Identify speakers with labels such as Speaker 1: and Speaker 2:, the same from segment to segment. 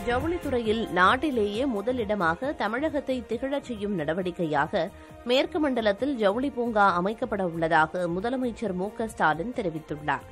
Speaker 1: ஜவுளித்துறையில் நாட்டிலேயே முதலிடமாக தமிழகத்தை திகழச் செய்யும் நடவடிக்கையாக மேற்கு மண்டலத்தில் ஜவுளி பூங்கா அமைக்கப்பட உள்ளதாக முதலமைச்சர் மு.க.ஸ்டாலின் தெரிவித்துள்ளார்.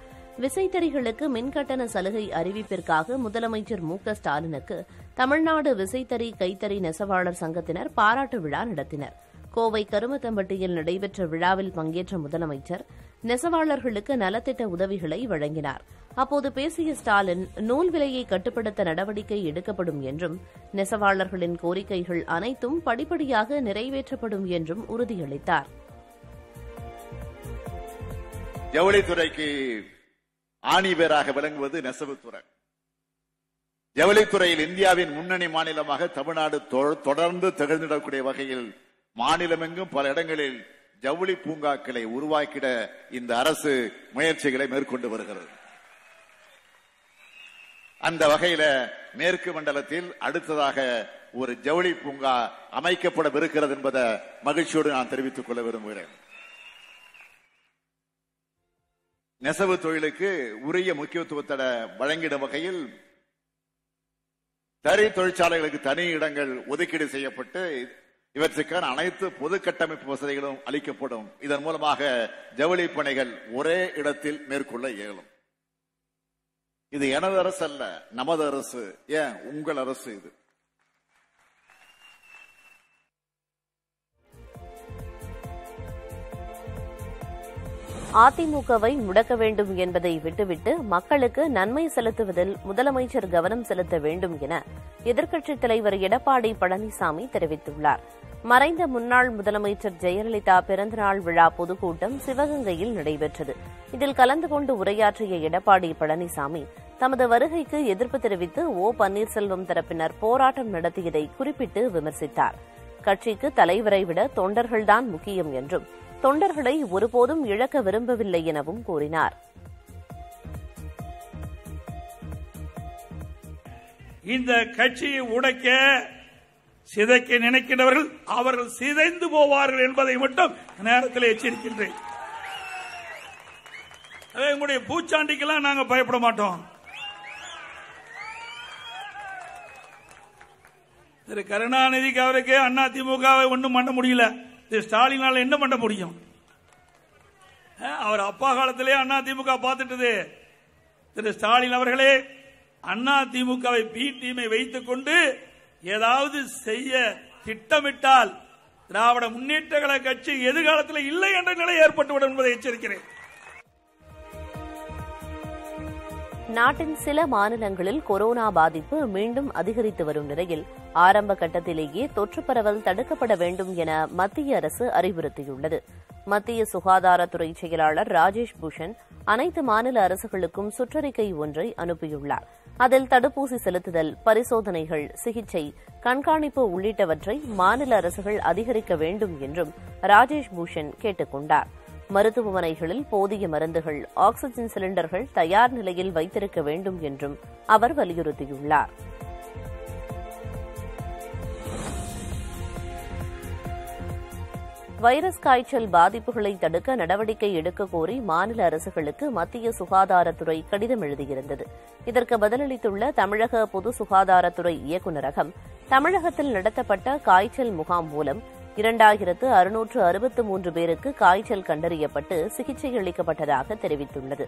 Speaker 1: விசைத்தறிகளுக்கு மின்கட்டண சலுகை அறிவிப்பிற்காக முதலமைச்சர் மு.க.ஸ்டாலினுக்கு தமிழ்நாடு விசைத்தறி கைத்தறி நெசவாளர் சங்கத்தினர் பாராட்டு விழா நடத்தினர். கோவை கருமத்தம்பட்டியில் நடைபெற்ற விழாவில் பங்கேற்ற முதலமைச்சர் நெசவாளர்களுக்கு நலத்திட்ட உதவிகளை வழங்கினார். அப்போது பேசிய ஸ்டாலின், நூல் விலையை கட்டுப்படுத்த நடவடிக்கை எடுக்கப்படும் என்றும் நெசவாளர்களின் கோரிக்கைகள் அனைத்தும் படிப்படியாக நிறைவேற்றப்படும் என்றும் உறுதியளித்தார்.
Speaker 2: ஜவுளித்துறைக்கு ஆணிவேராக விளங்குவது நெசவுத்துறை. ஜவுளித்துறையில் இந்தியாவின் முன்னணி மாநிலமாக தமிழ்நாடு தொடர்ந்து திகழ்ந்திடக்கூடிய வகையில் மாநிலமெங்கும் பல இடங்களில் ஜவுளி பூங்காக்களை உருவாக்கிட இந்த அரசு முயற்சிகளை மேற்கொண்டு வருகிறது. அந்த வகையில மேற்கு மண்டலத்தில் அடுத்ததாக ஒரு ஜவுளி பூங்கா அமைக்கப்படவிருக்கிறது என்பதை மகிழ்ச்சியோடு நான் தெரிவித்துக் கொள்ள விரும்புகிறேன். நெசவு தொழிலுக்கு உரிய முக்கியத்துவத்தை வழங்கிடும் வகையில் தறி தொழிற்சாலைகளுக்கு தனி இடங்கள் ஒதுக்கீடு செய்யப்பட்டு இவற்றுக்கான அனைத்து பொது கட்டமைப்பு வசதிகளும் அளிக்கப்படும். இதன் மூலமாக ஜவுளி பணிகள் ஒரே இடத்தில் மேற்கொள்ள இயலும். இது எனது அரசு அல்ல, நமது அரசு, ஏன் உங்கள் அரசு. இது
Speaker 1: அதிமுகவை முடக்க வேண்டும் என்பதை விட்டுவிட்டு மக்களுக்கு நன்மை செலுத்துவதில் முதலமைச்சர் கவனம் செலுத்த வேண்டும் என எதிர்க்கட்சித் தலைவர் எடப்பாடி பழனிசாமி தெரிவித்துள்ளார். மறைந்த முன்னாள் முதலமைச்சர் ஜெயலலிதா பிறந்தநாள் விழா பொதுக்கூட்டம் சிவகங்கையில் நடைபெற்றது. இதில் கலந்து கொண்டு உரையாற்றிய எடப்பாடி பழனிசாமி தமது வருகைக்கு எதிர்ப்பு தெரிவித்து பன்னீர்செல்வம் தரப்பினர் போராட்டம் நடத்தியதை குறிப்பிட்டு விமர்சித்தார். கட்சிக்கு தலைவரை விட தொண்டர்கள்தான் முக்கியம் என்றும் தொண்டர்களை ஒருபோதும் இழக்க விரும்பவில்லை எனவும் கூறினார்.
Speaker 3: இந்த கட்சியை உடைக்க சிதைக்க நினைக்கிறவர்கள் அவர்கள் சிதைந்து போவார்கள் என்பதை மட்டும் நேரத்தில் எச்சரிக்கின்றேன். உங்களுடைய பூச்சாண்டிக்கெல்லாம் நாங்க பயப்பட மாட்டோம். திரு கருணாநிதிக்கு அவருக்கு அதிமுகவை ஒன்றும் பண்ண முடியல. திரு ஸ்டாலினால் என்ன பண்ண முடியும்? அவர் அப்பா காலத்திலே அதிமுக பார்த்துட்டது. திரு ஸ்டாலின் அவர்களே அதிமுகவை பி டீமை வைத்துக் கொண்டு ஏதாவது செய்ய திட்டமிட்டால் திராவிட முன்னேற்ற கழக கட்சி எதிர்காலத்தில் இல்லை என்ற நிலை ஏற்பட்டுவிடும் என்பதை எச்சரிக்கிறேன்.
Speaker 1: நாட்டின் சில மாநிலங்களில் கொரோனா பாதிப்பு மீண்டும் அதிகரித்து வரும் நிலையில் ஆரம்ப கட்டத்திலேயே தொற்று பரவல் தடுக்கப்பட வேண்டும் என மத்திய அரசு அறிவுறுத்தியுள்ளது. மத்திய சுகாதாரத்துறை செயலாளர் ராஜேஷ் பூஷன் அனைத்து மாநில அரசுகளுக்கும் சுற்றறிக்கை ஒன்றை அனுப்பியுள்ளார். அதில் தடுப்பூசி செலுத்துதல், பரிசோதனைகள், சிகிச்சை, கண்காணிப்பு உள்ளிட்டவற்றை மாநில அரசுகள் அதிகரிக்க வேண்டும் என்றும் ராஜேஷ் பூஷன் கேட்டுக் கொண்டார். மருத்துவமனைகளில் போதிய மருந்துகள், ஆக்ஸிஜன் சிலிண்டர்கள் தயார் நிலையில் வைத்திருக்க வேண்டும் என்றும் அவர் வலியுறுத்தியுள்ளார். வைரஸ் காய்ச்சல் பாதிப்புகளை தடுக்க நடவடிக்கை எடுக்க கோரி மாநில அரசுகளுக்கு மத்திய சுகாதாரத்துறை கடிதம் எழுதியிருந்தது. இதற்கு பதிலளித்துள்ள தமிழக பொது சுகாதாரத்துறை இயக்குநரகம், தமிழகத்தில் நடத்தப்பட்ட காய்ச்சல் முகாம் மூலம் 2663 பேருக்கு காய்ச்சல் கண்டறியப்பட்டு சிகிச்சை அளிக்கப்பட்டதாக தெரிவித்துள்ளது.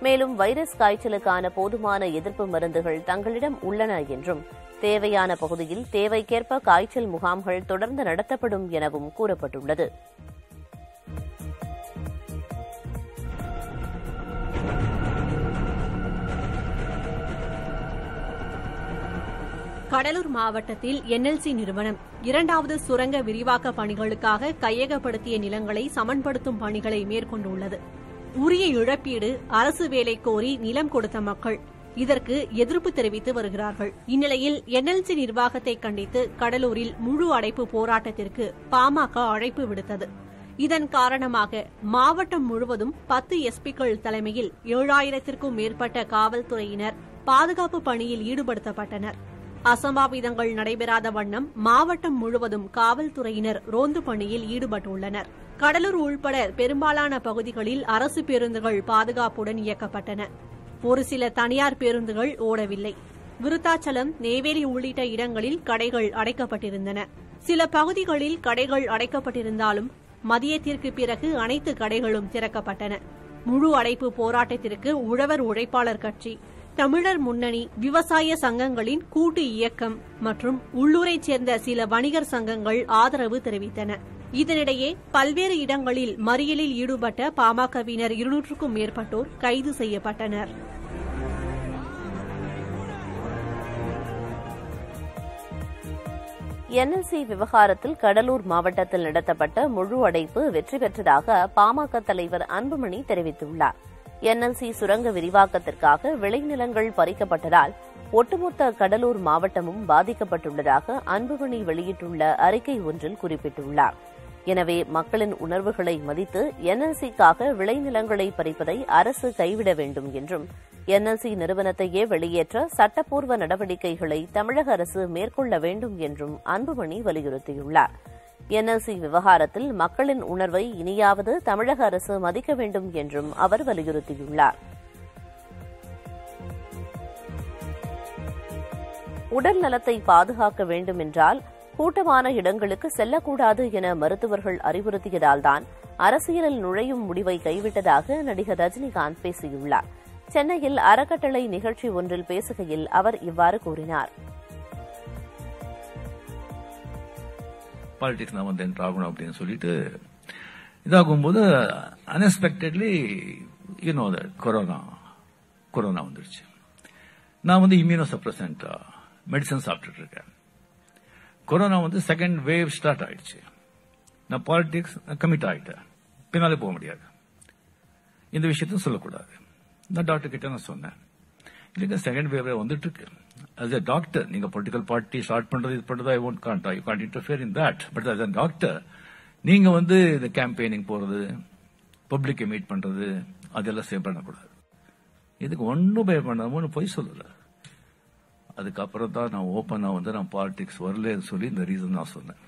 Speaker 1: மேலும் வைரஸ் காய்ச்சலுக்கான போதுமான எதிர்ப்பு மருந்துகள் தங்களிடம் உள்ளன என்றும் தேவையான பகுதியில் தேவைக்கேற்ப காய்ச்சல் முகாம்கள் தொடர்ந்து நடத்தப்படும் எனவும் கூறப்பட்டுள்ளது.
Speaker 4: கடலூர் மாவட்டத்தில் என்எல்சி நிறுவனம் 2வது சுரங்க விரிவாக்க பணிகளுக்காக கையகப்படுத்திய நிலங்களை சமன்படுத்தும் பணிகளை மேற்கொண்டுள்ளது. உரிய இழப்பீடு, அரசு வேலை கோரி நிலம் கொடுத்த மக்கள் இதற்கு எதிர்ப்பு தெரிவித்து வருகிறார்கள். இந்நிலையில் என்எல்சி நிர்வாகத்தை கண்டித்து கடலூரில் முழு அடைப்பு போராட்டத்திற்கு பாமக அழைப்பு விடுத்தது. இதன் காரணமாக மாவட்டம் முழுவதும் 10 எஸ்பிக்கள் தலைமையில் 7000த்திற்கும் மேற்பட்ட காவல்துறையினர் பாதுகாப்பு பணியில் ஈடுபடுத்தப்பட்டனர். அசம்பாவிதங்கள் நடைபெறாத வண்ணம் மாவட்டம் முழுவதும் காவல்துறையினர் ரோந்து பணியில் ஈடுபட்டுள்ளனர். கடலூர் உள்பட பெரும்பாலான பகுதிகளில் அரசு பேருந்துகள் பாதுகாப்புடன் இயக்கப்பட்டன. ஒரு சில தனியார் பேருந்துகள் ஓடவில்லை. விருத்தாச்சலம், நெய்வேலி உள்ளிட்ட இடங்களில் கடைகள் அடைக்கப்பட்டிருந்தன. சில பகுதிகளில் கடைகள் அடைக்கப்பட்டிருந்தாலும் மதியத்திற்கு பிறகு அனைத்து கடைகளும் திறக்கப்பட்டன. முழு அடைப்பு போராட்டத்திற்கு உழவர் உழைப்பாளர் கட்சி, தமிழர் முன்னணி, விவசாய சங்கங்களின் கூட்டு இயக்கம் மற்றும் உள்ளூரைச் சேர்ந்த சில வணிகர் சங்கங்கள் ஆதரவு தெரிவித்தன. இதனிடையே பல்வேறு இடங்களில் மறியலில் ஈடுபட்ட பாமகவினர் 200க்கும் மேற்பட்டோர் கைது செய்யப்பட்டனர்.
Speaker 1: என்எல்சி விவகாரத்தில் கடலூர் மாவட்டத்தில் நடத்தப்பட்ட முழு அடைப்பு வெற்றி பெற்றதாக பாமக தலைவர் அன்புமணி தெரிவித்துள்ளார். என்எல்சி சுரங்க விரிவாக்கத்திற்காக விளைநிலங்கள் பறிக்கப்பட்டதால் ஒட்டுமொத்த கடலூர் மாவட்டமும் பாதிக்கப்பட்டுள்ளதாக அன்புமணி வெளியிட்டுள்ள அறிக்கை ஒன்றில் குறிப்பிட்டுள்ளார். எனவே மக்களின் உணர்வுகளை மதித்து என்எல்சிக்காக விளைநிலங்களை பறிப்பதை அரசு கைவிட வேண்டும் என்றும் என்எல்சி நிறுவனத்தையே வெளியேற்ற சட்டப்பூர்வ நடவடிக்கைகளை தமிழக அரசு மேற்கொள்ள வேண்டும் என்றும் அன்புமணி வலியுறுத்தியுள்ளார். என்எல்சி விவகாரத்தில் மக்களின் உணர்வை இனியாவது தமிழக அரசு மதிக்க வேண்டும் என்றும் அவர் வலியுறுத்தியுள்ளார். உடல் நலத்தை பாதுகாக்க வேண்டும் என்றால் கூட்டமான இடங்களுக்கு செல்லக்கூடாது என மருத்துவர்கள் அறிவுறுத்தியதால்தான் அரசியலில் நுழையும் முடிவை கைவிட்டதாக நடிகர் ரஜினிகாந்த் பேசியுள்ளார். சென்னையில் அறக்கட்டளை நிகழ்ச்சி ஒன்றில் பேசுகையில் அவர் இவ்வாறு கூறினார்.
Speaker 5: பாலிடிக்ஸ் நான் வந்து என்ட்ரு ஆகணும் அப்படின்னு சொல்லிட்டு இதாகும்போது அன்எக்ஸ்பெக்டட்லி கொரோனா வந்துருச்சு. நான் வந்து இம்யூனோ சப்ரசன்ட் மெடிசன் சாப்பிட்டுட்டு இருக்கேன். கொரோனா வந்து செகண்ட் வேவ் ஸ்டார்ட் ஆயிடுச்சு. நான் பாலிடிக்ஸ் கமிட் ஆயிட்டேன். பின்னாலே போக முடியாது. இந்த விஷயத்தையும் சொல்லக்கூடாது. நான் டாக்டர் கிட்ட நான் சொன்னேன், இல்லைங்க செகண்ட் வேவ் வந்துட்டு இருக்கு. as a doctor, நீங்க பொலிட்டிக்கல் பார்ட்டி ஸ்டார்ட் பண்றது இது பண்றது I won't Gantt you can't interfere in that. But as a doctor நீங்க வந்து இந்த கேம்பெயினிங் போறது, பப்ளிக்கை மீட் பண்றது அதெல்லாம் சேவ் பண்ணக்கூடாது. இதுக்கு ஒன்னும் பயப்படாம போய் சொல்லல. அதுக்கப்புறம் தான் நான் ஓப்பனா வந்து நான் பாலிடிக்ஸ் வரலன்னு சொல்லி இந்த ரீசன் நான் சொன்னேன்.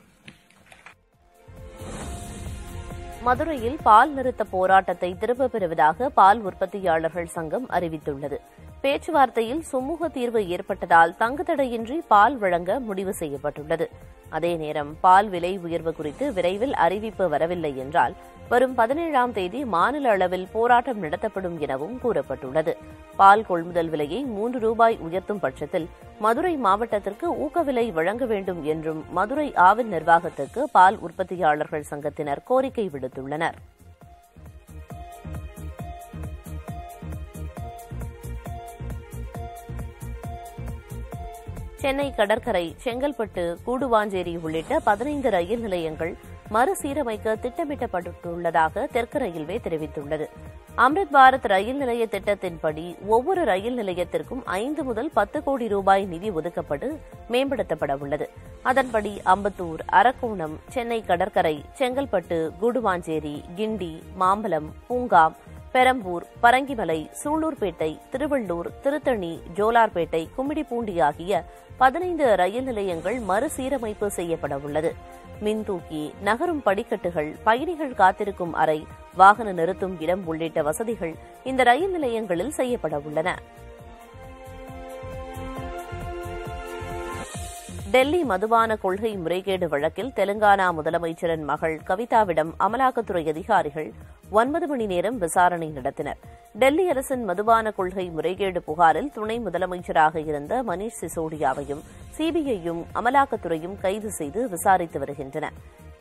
Speaker 1: மதுரையில் பால் நிறுத்த போராட்டத்தை திரும்பப் பெறுவதாக பால் உற்பத்தியாளர்கள் சங்கம் அறிவித்துள்ளது. பேச்சுவார்த்தையில் சுமூக தீர்வு ஏற்பட்டதால் தங்குதடையின்றி பால் வழங்க முடிவு செய்யப்பட்டுள்ளது. அதே நேரம் பால் விலை உயர்வு குறித்து விரைவில் அறிவிப்பு வரவில்லை என்றால் வரும் 17ஆம் தேதி மாநில அளவில் போராட்டம் நடத்தப்படும் எனவும் கூறப்பட்டுள்ளது. பால் கொள்முதல் விலையை 3 ரூபாய் உயர்த்தும் பட்சத்தில் மதுரை மாவட்டத்திற்கு ஊக்கவிலை வழங்க வேண்டும் என்றும் மதுரை ஆவின் நிர்வாகத்துக்கு பால் உற்பத்தியாளர்கள் சங்கத்தினர் கோரிக்கை விடுத்துள்ளனர். சென்னை கடற்கரை, செங்கல்பட்டு, கூடுவாஞ்சேரி உள்ளிட்ட 15 ரயில் நிலையங்கள் மறுசீரமைக்க திட்டமிடப்பட்டுள்ளதாக தெற்கு ரயில்வே தெரிவித்துள்ளது. அம்ரித் பாரத் ரயில் நிலைய திட்டத்தின்படி ஒவ்வொரு ரயில் நிலையத்திற்கும் 5 முதல் 10 கோடி ரூபாய் நிதி ஒதுக்கப்பட்டு மேம்படுத்தப்பட உள்ளது. அதன்படி அம்பத்தூர், அரக்கோணம், சென்னை கடற்கரை, செங்கல்பட்டு, கூடுவாஞ்சேரி, கிண்டி, மாம்பலம், பூங்காம், பெரம்பூர், பரங்கிமலை, சூலூர்பேட்டை, திருவள்ளூர், திருத்தணி, ஜோலார்பேட்டை, கும்மிடிப்பூண்டி ஆகிய 15 ரயில் நிலையங்கள் மறுசீரமைப்பு செய்யப்பட உள்ளது. மின்தூக்கி, நகரும் படிக்கட்டுகள், பயணிகள் காத்திருக்கும் அறை, வாகன நிறுத்தும் இடம் உள்ளிட்ட வசதிகள் இந்த ரயில் நிலையங்களில் செய்யப்பட உள்ளன. டெல்லி மதுபான கொள்கை முறைகேடு வழக்கில் தெலுங்கானா முதலமைச்சரின் மகள் கவிதாவிடம் அமலாக்கத்துறை அதிகாரிகள் 9 மணி நேரம் விசாரணை நடத்தினர். டெல்லி அரசின் மதுபான கொள்கை முறைகேடு புகாரில் துணை முதலமைச்சராக இருந்த மணீஷ் சிசோடியாவையும் சிபிஐயும் அமலாக்கத்துறையும் கைது செய்து விசாரித்து வருகின்றன.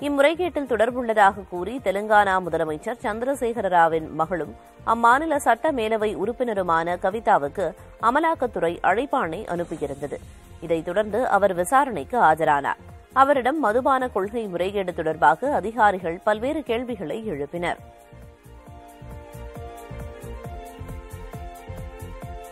Speaker 1: இம்முறைகேட்டில் தொடர்புள்ளதாக கூறி தெலுங்கானா முதலமைச்சர் சந்திரசேகர ராவின் மகளும் அம்மாநில சட்ட மேலவை உறுப்பினருமான கவிதாவுக்கு அமலாக்கத்துறை அழைப்பாணை அனுப்பியிருந்தது. இதைத் தொடர்ந்து அவர் விசாரணைக்கு ஆஜரானார். அவரிடம் மதுபான கொள்கை முறைகேடு தொடர்பாக அதிகாரிகள் பல்வேறு கேள்விகளை எழுப்பினர்.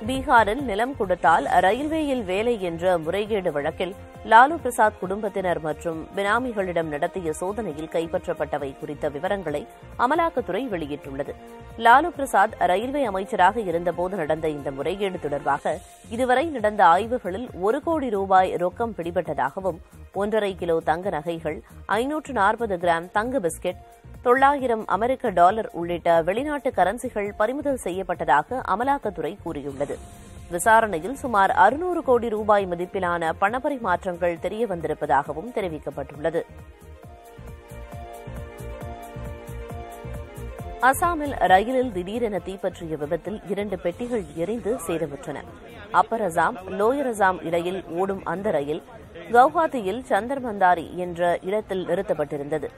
Speaker 1: பீகாரில் நிலம் கொடுத்தால் ரயில்வேயில் வேலை என்ற முறைகேடு வழக்கில் லாலு பிரசாத் குடும்பத்தினர் மற்றும் பினாமிகளிடம் நடத்திய சோதனையில் கைப்பற்றப்பட்டவை குறித்த விவரங்களை அமலாக்கத்துறை வெளியிட்டுள்ளது. லாலு பிரசாத் ரயில்வே அமைச்சராக இருந்தபோது நடந்த இந்த முறைகேடு தொடர்பாக இதுவரை நடந்த ஆய்வுகளில் 1 கோடி ரூபாய் ரொக்கம் பிடிபட்டதாகவும் 1.5 கிலோ தங்க நகைகள், 540 கிராம் தங்க பிஸ்கெட், 900 அமெரிக்க டாலர் உள்ளிட்ட வெளிநாட்டு கரன்சிகள் பறிமுதல் செய்யப்பட்டதாக அமலாக்கத்துறை கூறியுள்ளது. விசாரணையில் சுமார் 600 கோடி ரூபாய் மதிப்பிலான பணப்பரிமாற்றங்கள் தெரியவந்திருப்பதாகவும் தெரிவிக்கப்பட்டுள்ளது. அசாமில் ரயிலில் திடீரென தீப்பற்றிய விபத்தில் 2 பெட்டிகள் எரிந்து சேதமுற்றன. அப்பர் அசாம் லோயர் அசாம் இடையில் ஓடும் அந்த ரயில் கவுஹாத்தியில் சந்தர்மந்தாரி என்ற இடத்தில் நிறுத்தப்பட்டிருந்தது.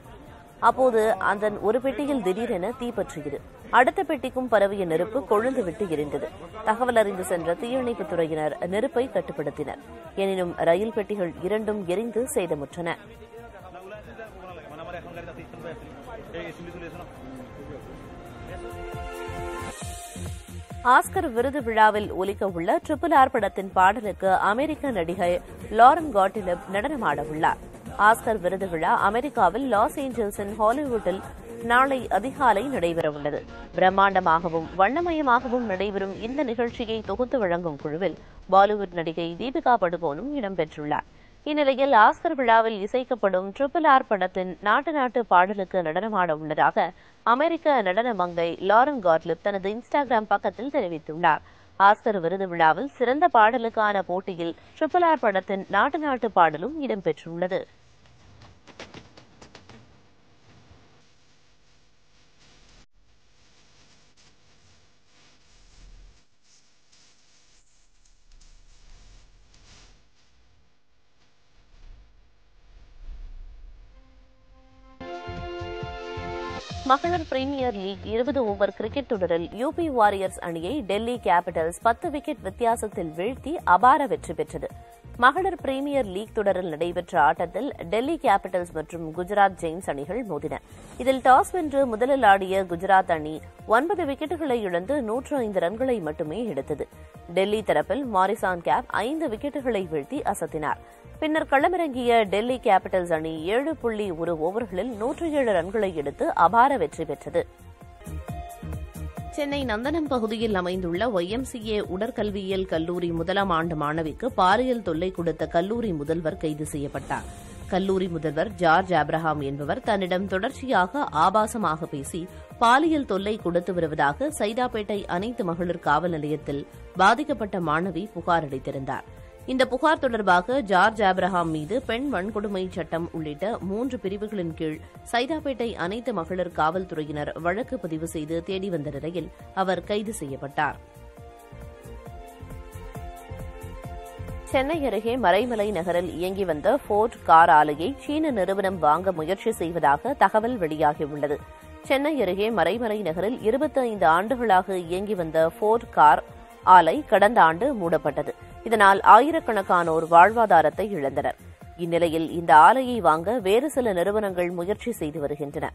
Speaker 1: அப்போது அதன் ஒரு பெட்டியில் திடீரென தீப்பற்றியது. அடுத்த பெட்டிக்கும் பரவிய நெருப்பு கொழுந்துவிட்டு எரிந்தது. தகவல் அறிந்து சென்ற தீயணைப்புத் துறையினர் நெருப்பை கட்டுப்படுத்தினர். எனினும் ரயில் பெட்டிகள் 2ம் எரிந்து சேதமுற்றன. ஆஸ்கர் விருது விழாவில் ஒலிக்க உள்ள RRR படத்தின் பாடலுக்கு அமெரிக்க நடிகை லாரன் காட்டிலப் நடனமாட உள்ளார். ஆஸ்கர் விருது விழா அமெரிக்காவில் லாஸ் ஏஞ்சல்ஸின் ஹாலிவுட்டில் நாளை அதிகாலை நடைபெறவுள்ளது. பிரம்மாண்டமாகவும் வண்ணமயமாகவும் நடைபெறும் இந்த நிகழ்ச்சியை தொகுத்து வழங்கும் குழுவில் பாலிவுட் நடிகை தீபிகா படுகோனும் இடம்பெற்றுள்ளார். இந்நிலையில் ஆஸ்கர் விழாவில் இசைக்கப்படும் RRR படத்தின் நாட்டு பாடலுக்கு நடனமாட உள்ளதாக அமெரிக்க நடன மங்கை லாரன் காட்லிப் தனது இன்ஸ்டாகிராம் பக்கத்தில் தெரிவித்துள்ளார். ஆஸ்கர் விருது விழாவில் சிறந்த பாடலுக்கான போட்டியில் RRR படத்தின் நாட்டு பாடலும் இடம்பெற்றுள்ளது. மகளிர் பிரீமியர் லீக் 20 ஓவர் கிரிக்கெட் தொடரில் யூபி வாரியர்ஸ் அணியை டெல்லி கேபிட்டல்ஸ் 10 விக்கெட் வித்தியாசத்தில் வீழ்த்தி அபார வெற்றி பெற்றது. மகளிர் பிரீமியர் லீக் தொடரில் நடைபெற்ற ஆட்டத்தில் டெல்லி கேபிட்டல்ஸ் மற்றும் குஜராத் ஜெயின்ஸ் அணிகள் மோதின. இதில் டாஸ் வென்று முதலில் ஆடிய குஜராத் அணி 9 விக்கெட்டுகளை இழந்து 105 ரன்களை மட்டுமே எடுத்தது. டெல்லி தரப்பில் மாரிசான் கேப் 5 விக்கெட்டுகளை வீழ்த்தி அசத்தினார். பின்னர் களமிறங்கிய டெல்லி கேபிட்டல்ஸ் அணி 7.1 ஓவர்களில் 107 ரன்களை எடுத்து அபார வெற்றி பெற்றது. சென்னை நந்தனம் பகுதியில் அமைந்துள்ள YMCA உடற்கல்வியியல் கல்லூரி முதலாம் ஆண்டு மாணவிக்கு பாலியல் தொல்லை கொடுத்த கல்லூரி முதல்வர் கைது செய்யப்பட்டார். கல்லூரி முதல்வர் ஜார்ஜ் ஆப்ரஹாம் என்பவர் தன்னிடம் தொடர்ச்சியாக ஆபாசமாக பேசி பாலியல் தொல்லை கொடுத்து வருவதாக சைதாப்பேட்டை அனைத்து மகளிர் காவல் நிலையத்தில் பாதிக்கப்பட்ட மாணவி புகார் அளித்திருந்தார். இந்த புகார் தொடர்பாக ஜார்ஜ் ஆப்ரஹாம் மீது பெண் வன்கொடுமை சட்டம் உள்ளிட்ட 3 பிரிவுகளின் கீழ் சைதாப்பேட்டை அனைத்து மகளிர் காவல்துறையினர் வழக்கு பதிவு செய்து தேடி வந்த நிலையில் அவர் கைது செய்யப்பட்டார். சென்னை அருகே மறைமலை நகரில் இயங்கி வந்த ஃபோர்ட் கார் ஆலையை சீன நிறுவனம் வாங்க முயற்சி செய்வதாக தகவல் வெளியாகியுள்ளது. சென்னை அருகே மறைமலை நகரில் 25 ஆண்டுகளாக இயங்கி வந்த ஃபோர்ட் கார் ஆலை கடந்த ஆண்டு மூடப்பட்டது. இதனால் ஆயிரக்கணக்கானோர் வாழ்வாதாரத்தை இழந்தனர். இந்நிலையில் இந்த ஆலையை வாங்க வேறு சில நிறுவனங்கள் முயற்சி செய்து வருகின்றன.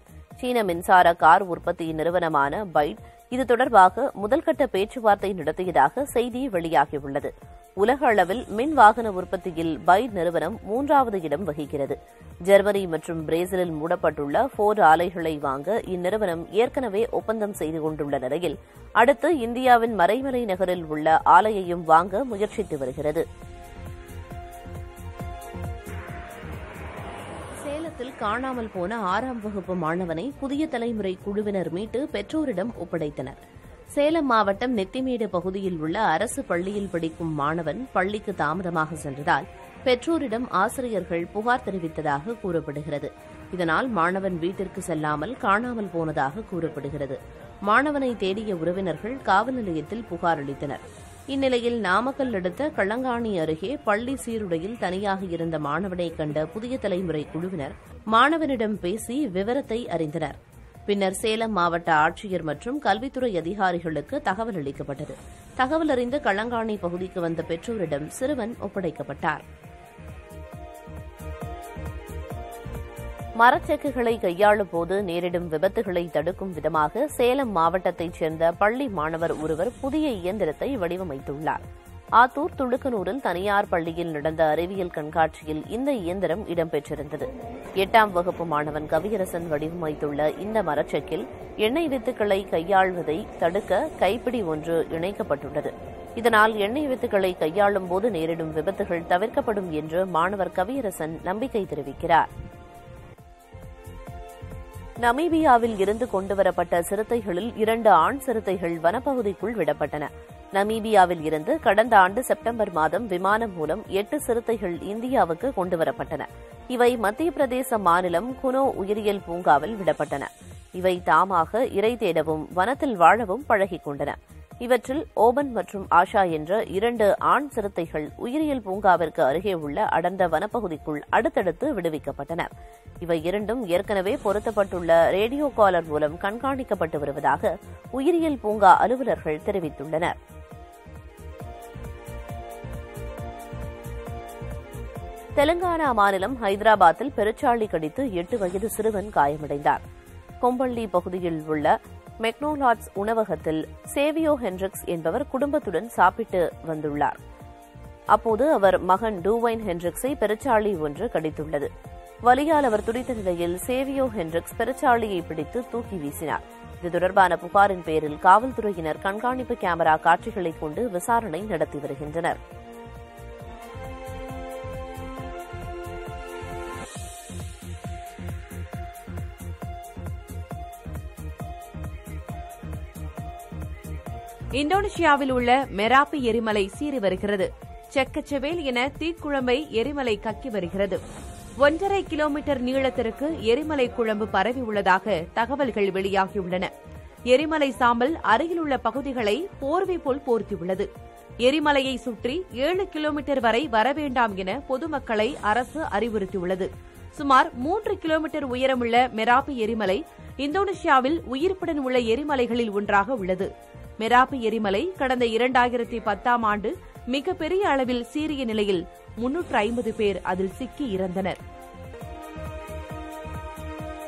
Speaker 1: சீன மின்சார கார் உற்பத்தி நிறுவனமான பைட் இது தொடர்பாக முதல்கட்ட பேச்சுவார்த்தை நடத்தியதாக செய்தி வெளியாகியுள்ளது. உலக அளவில் மின் வாகன உற்பத்தியில் பைட் நிறுவனம் 3வது இடம் வகிக்கிறது. ஜெர்மனி மற்றும் பிரேசிலில் மூடப்பட்டுள்ள ஃபோர்ட் ஆலைகளை வாங்க இந்நிறுவனம் ஏற்கனவே ஒப்பந்தம் செய்து கொண்டுள்ள நிலையில் அடுத்து இந்தியாவின் மறைமலை நகரில் உள்ள ஆலையையும் வாங்க முயற்சித்து வருகிறது. சேலத்தில் காணாமல் போன 6ஆம் வகுப்பு மாணவனை புதிய தலைமுறை குழுவினர் மீட்டு பெற்றோரிடம் ஒப்படைத்தனர். சேலம் மாவட்டம் நெத்திமேடு பகுதியில் உள்ள அரசு பள்ளியில் படிக்கும் மாணவன் பள்ளிக்கு தாமதமாக சென்றதால் பெற்றோரிடம் ஆசிரியர்கள் புகார் தெரிவித்ததாக கூறப்படுகிறது. இதனால் மாணவன் வீட்டிற்கு செல்லாமல் காணாமல் போனதாக கூறப்படுகிறது. மாணவனை தேடிய உறவினர்கள் காவல் நிலையத்தில் புகார் அளித்தனர். இந்நிலையில் நாமக்கல் அடுத்த களங்காணி அருகே பள்ளி சீருடையில் தனியாக இருந்த மாணவனை கண்ட புதிய தலைமுறை குழுவினர் மாணவனிடம் பேசி விவரத்தை அறிந்தனர். பின்னர் சேலம் மாவட்ட ஆட்சியர் மற்றும் கல்வித்துறை அதிகாரிகளுக்கு தகவல் அளிக்கப்பட்டது. தகவல் அறிந்து களங்காணி பகுதிக்கு வந்த பெற்றோரிடம் சிறுவன் ஒப்படைக்கப்பட்டார். மரச்செக்குகளை கையாளும் போது நேரிடும் விபத்துகளை தடுக்கும் விதமாக சேலம் மாவட்டத்தைச் சேர்ந்த பள்ளி மாணவர் ஒருவர் புதிய இயந்திரத்தை வடிவமைத்துள்ளார். ஆத்தூர் துளுக்கனூரில் தனியார் பள்ளியில் நடந்த அறிவியல் கண்காட்சியில் இந்த இயந்திரம் இடம்பெற்றிருந்தது. 8ஆம் வகுப்பு மாணவன் கவியரசன் வடிவமைத்துள்ள இந்த மரச்செக்கில் எண்ணெய் வித்துக்களை கையாள்வதை தடுக்க கைப்பிடி ஒன்று இணைக்கப்பட்டுள்ளது. இதனால் எண்ணெய் வித்துக்களை கையாளும் போது நேரிடும் விபத்துகள் தவிர்க்கப்படும் என்று மாணவர் கவியரசன் நம்பிக்கை தெரிவிக்கிறார். நமீபியாவில் இருந்து கொண்டுவரப்பட்ட சிறுத்தைகளில் 2 ஆண் சிறுத்தைகள் வனப்பகுதிக்குள் விடப்பட்டன. நமீபியாவில் இருந்து கடந்த ஆண்டு செப்டம்பர் மாதம் விமானம் மூலம் 8 சிறுத்தைகள் இந்தியாவுக்கு கொண்டுவரப்பட்டன. இவை மத்திய பிரதேச மாநிலம் குனோ உயிரியல் பூங்காவில் விடப்பட்டன. இவை தாமாக இரை தேடவும் வனத்தில் வாழவும் பழகிக் கொண்டன. இவற்றில் ஓபன் மற்றும் ஆஷா என்ற 2 ஆண் சிறுத்தைகள் உயிரியல் பூங்காவிற்கு அருகே உள்ள அடர்ந்த வனப்பகுதிக்குள் அடுத்தடுத்து விடுவிக்கப்பட்டன. இவை இரண்டும் ஏற்கனவே பொருத்தப்பட்டுள்ள ரேடியோ காலர் மூலம் கண்காணிக்கப்பட்டு வருவதாக உயிரியல் பூங்கா அலுவலர்கள் தெரிவித்துள்ளனர். தெலங்கானா மாநிலம் ஹைதராபாத்தில் பெருச்சாளி கடித்து 8 வயது சிறுவன் காயமடைந்தார். கொம்பள்ளி பகுதியில் உள்ள மெக்டோனால்ட்ஸ் உணவகத்தில் சேவியோ ஹென்ட்ரிக்ஸ் என்பவர் குடும்பத்துடன் சாப்பிட்டு வந்துள்ளார். அப்போது அவர் மகன் டூவைன் ஹென்ட்ரிக்ஸை பெருச்சாளி ஒன்று கடித்துள்ளது. வலியால் அவர் துடித்த நிலையில் சேவியோ ஹென்ட்ரிக்ஸ் பெருச்சாளியை பிடித்து தூக்கி வீசினார். இது தொடர்பான புகாரின் பேரில் காவல்துறையினர் கண்காணிப்பு கேமரா காட்சிகளை கொண்டு விசாரணை நடத்தி வருகின்றனர்.
Speaker 6: இந்தோனேஷியாவில் உள்ள மெராப்பி எரிமலை சீறி வருகிறது. செக்கச்செவேல் என தீக்குழம்பை எரிமலை கக்கி வருகிறது. 1.5 கிலோமீட்டர் நீளத்திற்கு எரிமலை குழம்பு பரவி உள்ளதாக தகவல்கள் வெளியாகியுள்ளன. எரிமலை சாம்பல் அருகிலுள்ள பகுதிகளை போர்வை போல் போர்த்தியுள்ளது. எரிமலையை சுற்றி 7 கிலோமீட்டர் வரை வரவேண்டாம் என பொதுமக்களை அரசு அறிவுறுத்தியுள்ளது. சுமார் 3 கிலோமீட்டர் உயரமுள்ள மெராப்பி எரிமலை இந்தோனேஷியாவில் உயிர்ப்புடன் உள்ள எரிமலைகளில் ஒன்றாக உள்ளது. மெராப்பி எரிமலை கடந்த 2010ஆம் ஆண்டு மிகப்பெரிய அளவில் சீறிய நிலையில் 350 பேர் அதில் சிக்கி இறந்தனர்.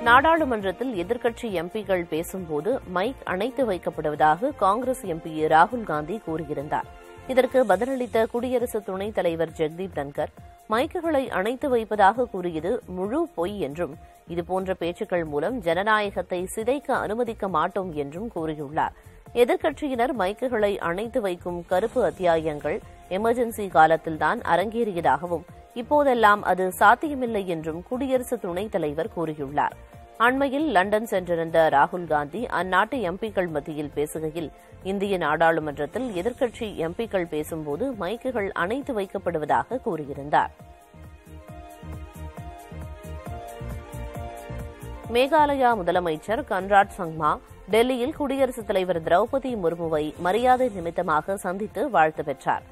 Speaker 1: நாடாளுமன்றத்தில் எதிர்க்கட்சி எம்பிக்கள் பேசும்போது மைக் அணைத்து வைக்கப்படுவதாக காங்கிரஸ் எம்பி ராகுல் காந்தி கூறியிருந்தார். இதற்கு பதிலளித்த குடியரசு துணைத் தலைவர் ஜெக்தீப் தன்கர் மைக்குகளை அணைத்து வைப்பதாக கூறியது முழு பொய் என்றும் இதுபோன்ற பேச்சுக்கள் மூலம் ஜனநாயகத்தை சிதைக்க அனுமதிக்க மாட்டோம் என்றும் கூறியுள்ளார். எதிர்க்கட்சியினர் மைக்குகளை அணைத்து வைக்கும் கருப்பு அத்தியாயங்கள் எமர்ஜென்சி காலத்தில்தான் அரங்கேறியதாகவும் இப்போதெல்லாம் அது சாத்தியமில்லை என்றும் குடியரசு துணைத் தலைவர் கூறியுள்ளார். அண்மையில் லண்டன் சென்றிருந்த ராகுல் காந்தி அந்நாட்டு எம்பிக்கள் மத்தியில் பேசுகையில் இந்திய நாடாளுமன்றத்தில் எதிர்க்கட்சி எம்பிக்கள் பேசும்போது மைக்குகள் அணைத்து வைக்கப்படுவதாக கூறியிருந்தார். மேகாலயா முதலமைச்சர் கன்ராட் சங்மா டெல்லியில் குடியரசுத் தலைவர் திரௌபதி முர்முவை மரியாதை நிமித்தமாக சந்தித்து வாழ்த்து பெற்றார்.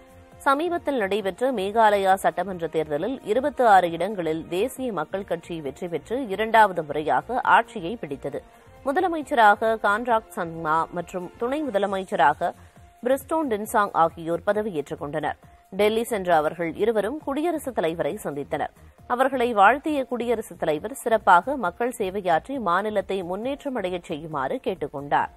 Speaker 1: சமீபத்தில் நடைபெற்ற மேகாலயா சட்டமன்ற தேர்தலில் 26 இடங்களில் தேசிய மக்கள் கட்சி வெற்றி பெற்று 2வது முறையாக ஆட்சியை பிடித்தது. முதலமைச்சராக கான்ராட் சங்மா மற்றும் துணை முதலமைச்சராக பிரிஸ்டோன் டின்சாங் ஆகியோர் பதவியேற்றுக் கொண்டனர். டெல்லி சென்ற அவர்கள் இருவரும் குடியரசுத் தலைவரை சந்தித்தனர். அவர்களை வாழ்த்திய குடியரசுத் தலைவர் சிறப்பாக மக்கள் சேவையாற்றி மாநிலத்தை முன்னேற்றமடையச் செய்யுமாறு கேட்டுக் கொண்டார்.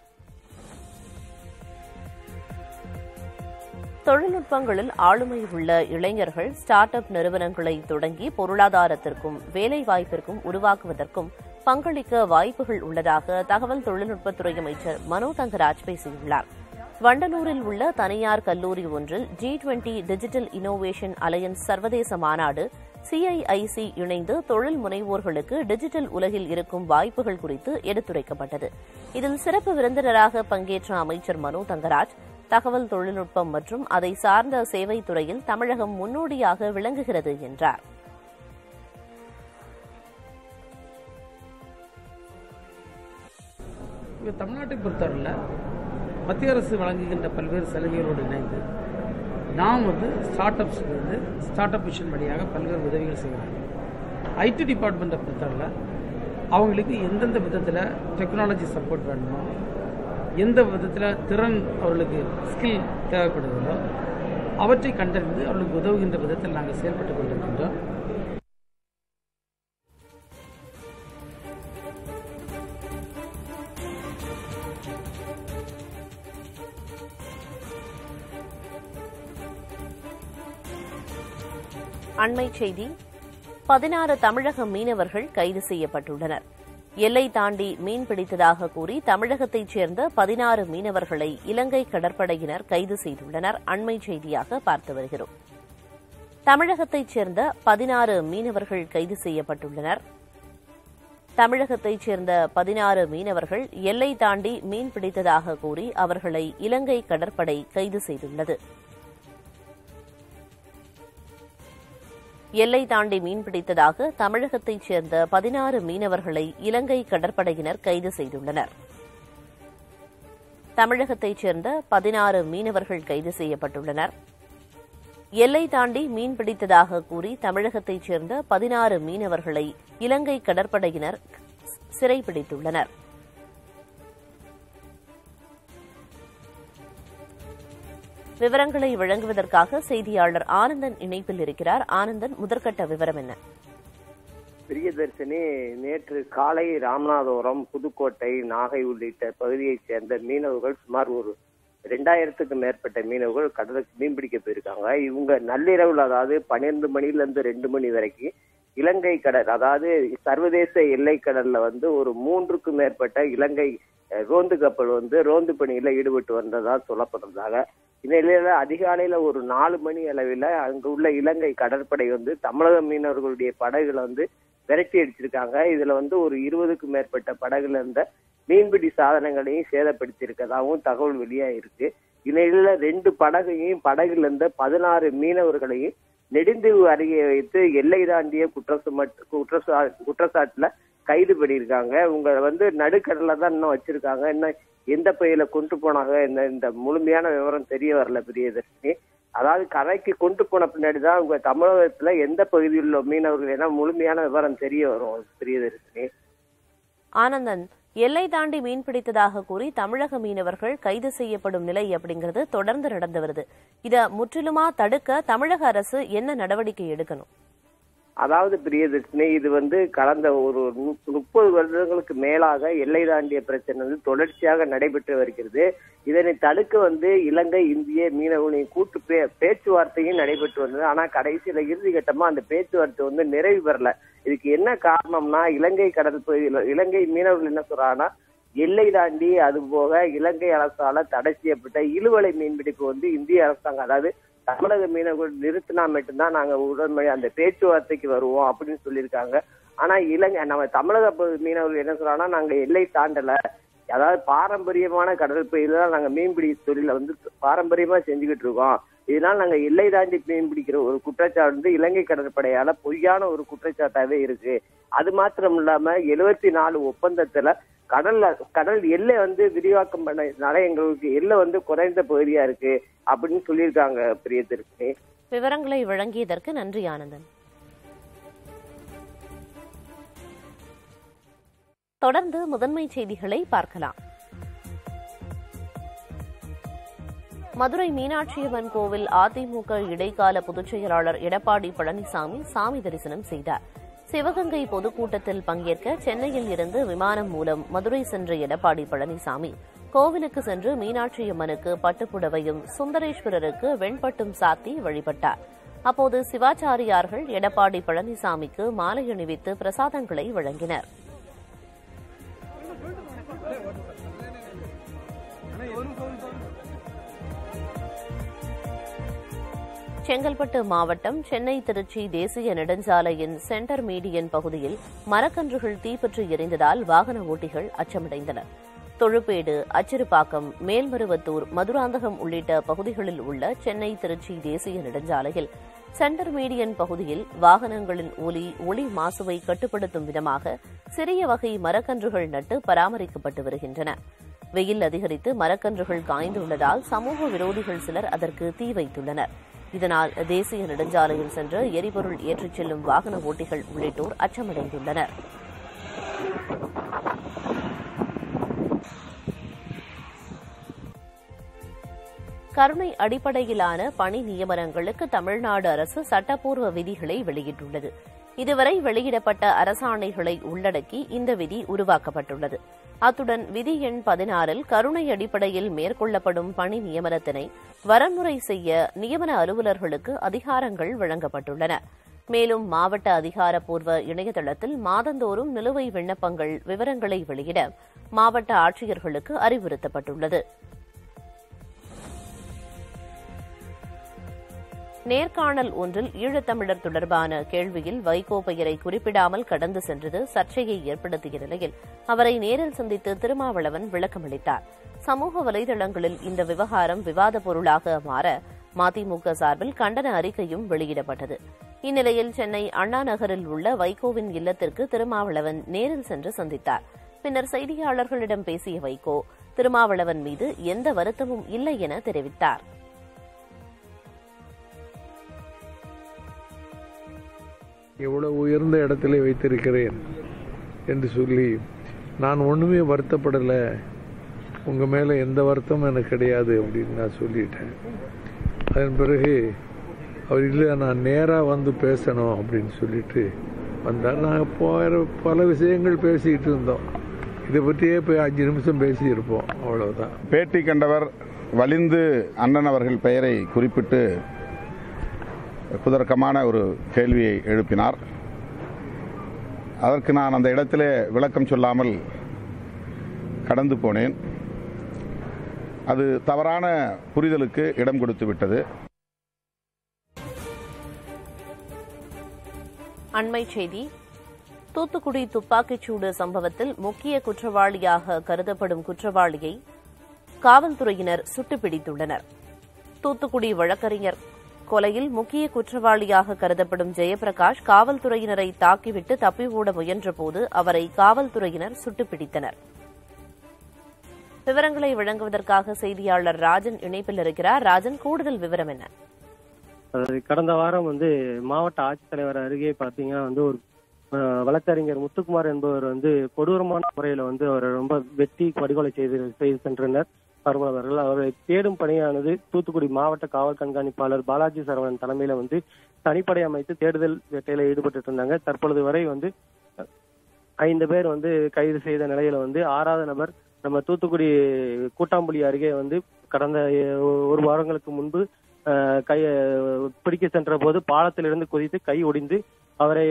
Speaker 1: தொழில்நுட்பங்களில் ஆளுமை உள்ள இளைஞர்கள் ஸ்டார்ட் அப் நிறுவனங்களை தொடங்கி பொருளாதாரத்திற்கும் வேலைவாய்ப்பிற்கும் உருவாக்குவதற்கும் பங்களிக்க வாய்ப்புகள் உள்ளதாக தகவல் தொழில்நுட்பத்துறை அமைச்சர் மனோ தங்கராஜ் பேசியுள்ளார். வண்டலூரில் உள்ள தனியார் கல்லூரி ஒன்றில் G20 டிஜிட்டல் இன்னோவேஷன் அலையன்ஸ் சர்வதேச மாநாடு CIIC இணைந்து தொழில் முனைவோர்களுக்கு டிஜிட்டல் உலகில் இருக்கும் வாய்ப்புகள் குறித்து எடுத்துரைக்கப்பட்டது. இதில் சிறப்பு விருந்தினராக பங்கேற்ற அமைச்சர் மனோ தங்கராஜ் தகவல் தொழில்நுட்பம் மற்றும் அதை சார்ந்த சேவை துறையில் தமிழகம் முன்னோடியாக விளங்குகிறது என்றார்.
Speaker 7: தமிழ்நாட்டை பொறுத்தவரையில் மத்திய அரசு வழங்குகின்ற பல்வேறு சலுகைகளோடு இணைந்து நாம் ஸ்டார்ட் அப் மிஷன் வழியாக பல்வேறு உதவிகள் செய்கிறாங்க. IT டிபார்ட்மெண்ட்டை பொறுத்தவரையில் அவங்களுக்கு எந்தெந்த விதத்தில் டெக்னாலஜி சப்போர்ட் வேணுமோ, எந்த விதத்தில் திறன் அவர்களுக்கு ஸ்கில் தேவைப்படுகிறதோ அவற்றை கண்டறிந்து அவர்களுக்கு உதவுகின்ற விதத்தில் நாங்கள் செயல்பட்டுக் கொண்டிருக்கின்றோம்.
Speaker 1: அண்மைச் செய்தி 16 தமிழக மீனவர்கள் கைது செய்யப்பட்டுள்ளனர். எல்லை தாண்டி மீன் பிடித்ததாக கூறி தமிழகத்தைச் சேர்ந்த 16 மீனவர்களை இலங்கை கடற்படையினர் கைது செய்துள்ளனர். அண்மைச் செய்தியாக பார்த்து வருகிறோம். தமிழகத்தைச் சேர்ந்த 16 மீனவர்கள் கைது செய்யப்பட்டுள்ளனர். தமிழகத்தைச் சேர்ந்த 16 மீனவர்கள் எல்லை தாண்டி மீன் பிடித்ததாக கூறி அவர்களை இலங்கை கடற்படை கைது செய்துள்ளது. எல்லை தாண்டி மீன் பிடித்ததாக தமிழகத்தைச் சேர்ந்த 16 மீனவர்களை இலங்கை கடற்படையினர் கைது செய்துள்ளனர். தமிழகத்தைச் சேர்ந்த 16 மீனவர்கள் கைது செய்யப்பட்டுள்ளனர். எல்லை தாண்டி மீன் பிடித்ததாக கூறி தமிழகத்தைச் சேர்ந்த 16 மீனவர்களை இலங்கை கடற்படையினர் சிறைப்பிடித்துள்ளனர். விவரங்களை வழங்குவதற்காக செய்தியாளர் ஆனந்தன் இணைப்பில் இருக்கிறார். ஆனந்தன், முதற்கட்ட விவரம் என்ன?
Speaker 8: பிரியதர்ஷினி, நேற்று காலை ராமநாதபுரம், புதுக்கோட்டை, நாகை உள்ளிட்ட பகுதியைச் சேர்ந்த மீனவர்கள் சுமார் ஒரு 2000க்கும் மேற்பட்ட மீனவர்கள் கடலுக்கு மீன்பிடிக்க போயிருக்காங்க. இவங்க நள்ளிரவில், அதாவது 12 மணிலிருந்து 2 மணி வரைக்கும் இலங்கை கடல், அதாவது சர்வதேச எல்லை கடல்ல ஒரு 3க்கும் மேற்பட்ட இலங்கை ரோந்து கப்பல் ரோந்து பணியில ஈடுபட்டு வந்ததா சொல்லப்படுறதாக. இந்நிலையில அதிகாலையில ஒரு 4 மணி அளவில் அங்கு உள்ள இலங்கை கடற்படை தமிழக மீனவர்களுடைய படகுகளை விரட்டி அடிச்சிருக்காங்க. இதுல ஒரு 20க்கும் மேற்பட்ட படகுல இருந்த மீன்பிடி சாதனங்களையும் சேதப்படுத்தி இருக்கதாகவும் தகவல் வெளியாயிருக்கு. இந்நிலையில 2 படகுல இருந்த 16 மீனவர்களையும் நெடுந்தீவு அருகே வைத்து எல்லை தாண்டிய குற்றச்சாட்டுல கைது பண்ணியிருக்காங்க. இவங்க நடுக்கடல தான் இன்னும் வச்சிருக்காங்க. இன்னும் எந்த பகுதியில கொண்டு போனாங்க இந்த முழுமையான விவரம் தெரிய வரல பிரியதர்ஷினி. அதாவது கரைக்கு கொண்டு போன பின்னாடிதான் உங்க தமிழகத்துல எந்த பகுதியில் உள்ள மீனவர்கள் என முழுமையான விவரம் தெரிய வரும் பிரியதர்ஷினி.
Speaker 1: ஆனந்தன், எல்லை தாண்டி மீன் பிடித்ததாக கூறி தமிழக மீனவர்கள் கைது செய்யப்படும் நிலை அப்படிங்கிறது தொடர்ந்து நடந்து வருது. இதை முற்றிலுமா தடுக்க தமிழக அரசு என்ன நடவடிக்கை எடுக்கணும்?
Speaker 8: அதாவது பிரியதர்ஷினி, இது கடந்த ஒரு 30 வருடங்களுக்கு மேலாக எல்லை தாண்டிய பிரச்சனை தொடர்ச்சியாக நடைபெற்று வருகிறது. இதனை தடுக்க இலங்கை இந்திய மீனவர்களின் கூட்டு பேச்சுவார்த்தையும் நடைபெற்று வந்தது. ஆனா கடைசியில இறுதி கட்டமா அந்த பேச்சுவார்த்தை நிறைவு பெறல. இதுக்கு என்ன காரணம்னா, இலங்கை கடல் பகுதியில் இலங்கை மீனவர்கள் என்ன சொல்றாங்கன்னா, எல்லை தாண்டி அது போக இலங்கை அரசால தடை செய்யப்பட்ட இழுவலை மீன்பிடிப்பு இந்திய அரசாங்கம், அதாவது தமிழக மீனவர்கள் நிறுத்தினா மட்டும்தான் நாங்க உடனே அந்த பேச்சுவார்த்தைக்கு வருவோம் அப்படின்னு சொல்லியிருக்காங்க. ஆனா நம்ம தமிழக மீனவர்கள் என்ன சொல்றாங்கன்னா, நாங்க எல்லை தாண்டல, அதாவது பாரம்பரியமான கடல் பகுதியில தான் நாங்க மீன்பிடி தொழில பாரம்பரியமா செஞ்சுக்கிட்டு இருக்கோம். இதனால நாங்க எல்லை தாண்டி மீன் பிடிக்கிற ஒரு குற்றச்சாட்டு இலங்கை கடற்படையால பொய்யான ஒரு குற்றச்சாட்டாவே இருக்கு. அது மாத்திரம் இல்லாம 74 ஒப்பந்தத்துல கடல் எல்லை விரிவாக்கம் பண்ணனால எங்களுக்கு எல்லை குறைந்த பகுதியா இருக்கு அப்படின்னு சொல்லியிருக்காங்க. பிரியதர்ஷினி,
Speaker 1: விவரங்களை வழங்கியதற்கு நன்றி ஆனந்தன். தொடர்ந்து முதன்மை செய்திகளை பார்க்கலாம். மதுரை மீனாட்சியம்மன் கோவில் அதிமுக இடைக்கால பொதுச் செயலாளர் எடப்பாடி பழனிசாமி சாமி தரிசனம் செய்தார். சிவகங்கை பொதுக்கூட்டத்தில் பங்கேற்க சென்னையில் இருந்து விமானம் மூலம் மதுரை சென்ற எடப்பாடி பழனிசாமி கோவிலுக்கு சென்று மீனாட்சியம்மனுக்கு பட்டுப்புடவையும் சுந்தரேஸ்வரருக்கு வெண்பட்டும் சாத்தி வழிபட்டார். அப்போது சிவாச்சாரியார்கள் எடப்பாடி பழனிசாமிக்கு மாலை அணிவித்து பிரசாதங்களை வழங்கினர். செங்கல்பட்டு மாவட்டம் சென்னை திருச்சி தேசிய நெடுஞ்சாலையின் சென்டர் மீடியன் பகுதியில் மரக்கன்றுகள் தீப்பற்றி எரிந்ததால் வாகன ஓட்டிகள் அச்சமடைந்தனர். தொழுப்பேடு, அச்சிறுபாக்கம், மேல்மருவத்தூர், மதுராந்தகம் உள்ளிட்ட பகுதிகளில் உள்ள சென்னை திருச்சி தேசிய நெடுஞ்சாலையில் சென்டர் மீடியன் பகுதியில் வாகனங்களின் ஒளி மாசுவை கட்டுப்படுத்தும் விதமாக சிறிய வகை மரக்கன்றுகள் நட்டு பராமரிக்கப்பட்டு வருகின்றன. வெயில் அதிகரித்து மரக்கன்றுகள் காய்ந்துள்ளதால் சமூக விரோதிகள் சிலர் அதற்கு தீ வைத்துள்ளனர். இதனால் தேசிய நெடுஞ்சாலையில் சென்று எரிபொருள் ஏற்றிச் செல்லும் வாகன ஓட்டிகள் உள்ளிட்டோர் அச்சமடைந்துள்ளனர். கருணை அடிப்படையிலான பணி நியமனங்களுக்கு தமிழ்நாடு அரசு சட்டப்பூர்வ விதிகளை வெளியிட்டுள்ளது. இதுவரை வெளியிடப்பட்ட அரசாணைகளை உள்ளடக்கி இந்த விதி உருவாக்கப்பட்டுள்ளது. அத்துடன் விதி எண் 16 கருணை அடிப்படையில் மேற்கொள்ளப்படும் பணி நியமனத்தினை வரன்முறை செய்ய நியமன அலுவலர்களுக்கு அதிகாரங்கள் வழங்கப்பட்டுள்ளன. மேலும் மாவட்ட அதிகாரப்பூர்வ இணையதளத்தில் மாதந்தோறும் நிலுவை விண்ணப்பங்கள் விவரங்களை வெளியிட மாவட்ட ஆட்சியர்களுக்கு அறிவுறுத்தப்பட்டுள்ளது. நேர்காணல் ஒன்றில் ஈழத்தமிழர் தொடர்பான கேள்வியில் வைகோ பெயரை குறிப்பிடாமல் கடந்து சென்றது சர்ச்சையை ஏற்படுத்திய நிலையில் அவரை நேரில் சந்தித்து திருமாவளவன் விளக்கமளித்தார். சமூக வலைதளங்களில் இந்த விவகாரம் விவாத பொருளாக மாற மதிமுக சார்பில் கண்டன அறிக்கையும் வெளியிடப்பட்டது. இந்நிலையில் சென்னை அண்ணா நகரில் உள்ள வைகோவின் இல்லத்திற்கு திருமாவளவன் நேரில் சென்று சந்தித்தார். பின்னர் செய்தியாளர்களிடம் பேசிய வைகோ திருமாவளவன் மீது எந்த வருத்தமும் இல்லை என தெரிவித்தார்.
Speaker 9: எவ்வளவு உயர்ந்த இடத்திலே வைத்திருக்கிறேன் என்று சொல்லி நான் ஒண்ணுமே வருத்தப்படலை, உங்க மேல எந்த வருத்தமும் எனக்கு கிடையாது அப்படின்னு நான் சொல்லிட்டேன். அதன் பிறகு அவர் இல்லை, நான் நேராக வந்து பேசணும் அப்படின்னு சொல்லிட்டு வந்தார். நாங்கள் பல விஷயங்கள் பேசிக்கிட்டு இருந்தோம். இதை பற்றியே போய் 5 நிமிஷம் பேசியிருப்போம், அவ்வளவுதான்.
Speaker 10: பேட்டி கண்டவர் வலிந்து அண்ணன் அவர்கள் பெயரை குறிப்பிட்டு குதர்க்கமான ஒரு கேள்வியை எழுப்பினார். அதற்கு நான் அந்த இடத்திலே விளக்கம் சொல்லாமல் கடந்து போனேன். அது தவறான புரிதலுக்கு இடம் கொடுத்து விட்டது.
Speaker 1: அண்மை செய்தி. தூத்துக்குடி துப்பாக்கிச்சூடு சம்பவத்தில் முக்கிய குற்றவாளியாக கருதப்படும் குற்றவாளியை காவல்துறையினர் சுட்டுப்பிடித்துள்ளனர். தூத்துக்குடி வழக்கறிஞர் கொலையில் முக்கிய குற்றவாளியாக கருதப்படும் ஜெயபிரகாஷ் காவல்துறையினரை தாக்கிவிட்டு தப்பி ஓட முயன்றபோது அவரை காவல்துறையினர் சுட்டுப்பிடித்தனர். விவரங்களை வழங்குவதற்காக செய்தியாளர் ராஜன் இணைப்பில் இருக்கிறார். ராஜன், கூடுதல் விவரம் என்ன?
Speaker 11: கடந்த வாரம் மாவட்ட ஆட்சித்தலைவர் அருகே பாத்தீங்கன்னா ஒரு வழக்கறிஞர் முத்துக்குமார் என்பவர் கொடூரமான முறையில அவரை ரொம்ப வெட்டி படுகொலை செய்து சென்றனர் மர்மவர்கள். அவரை தேடும் பணியானது தூத்துக்குடி மாவட்ட காவல் கண்காணிப்பாளர் பாலாஜி சரவணன் தலைமையில தனிப்படை அமைத்து தேடுதல் வேட்டையில ஈடுபட்டு இருந்தாங்க. தற்பொழுது வரை 5 பேர் கைது செய்த நிலையில 6வது நபர் நம்ம தூத்துக்குடி கூட்டாம்புலி அருகே கடந்த 1 வாரங்களுக்கு முன்பு பிடிக்க சென்ற போது பாலத்திலிருந்து குதித்து கை ஒடிந்து அவரை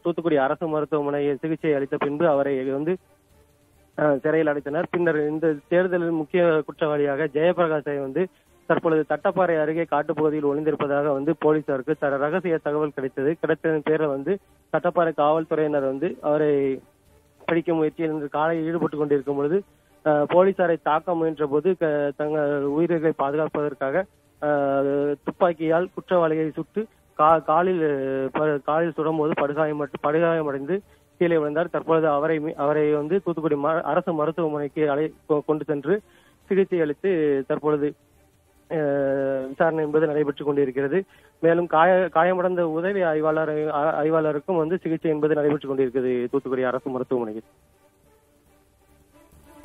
Speaker 11: தூத்துக்குடி அரசு மருத்துவமனையில் சிகிச்சை அளித்த பின்பு அவரை சிறையில் அடைத்தனர். பின்னர் இந்த தேர்தலில் முக்கிய குற்றவாளியாக ஜெயபிரகாஷை தற்பொழுது தட்டப்பாறை அருகே காட்டுப்பகுதியில் ஒளிந்திருப்பதாக போலீசாருக்கு ரகசிய தகவல் கிடைத்தது. கிடைத்ததன் பேரில் தட்டப்பாறை காவல்துறையினர் அவரை பிடிக்க முயற்சியில் காலையில் ஈடுபட்டுக் கொண்டிருக்கும் பொழுது போலீசாரை தாக்க முயன்ற போது தங்கள் உயிர்களை பாதுகாப்பதற்காக துப்பாக்கியால் குற்றவாளியை சுட்டு காலில் சுடும்போது படுகாயமடைந்து கீழே விழுந்தார். தற்பொழுது அவரை தூத்துக்குடி அரசு மருத்துவமனைக்கு கொண்டு சென்று சிகிச்சை அளித்து தற்பொழுது விசாரணை என்பது நடைபெற்றுக் கொண்டிருக்கிறது. மேலும் காயமடைந்த உதவி ஆய்வாளருக்கும் சிகிச்சை என்பது நடைபெற்றுக் கொண்டிருக்கிறது தூத்துக்குடி அரசு மருத்துவமனையில்.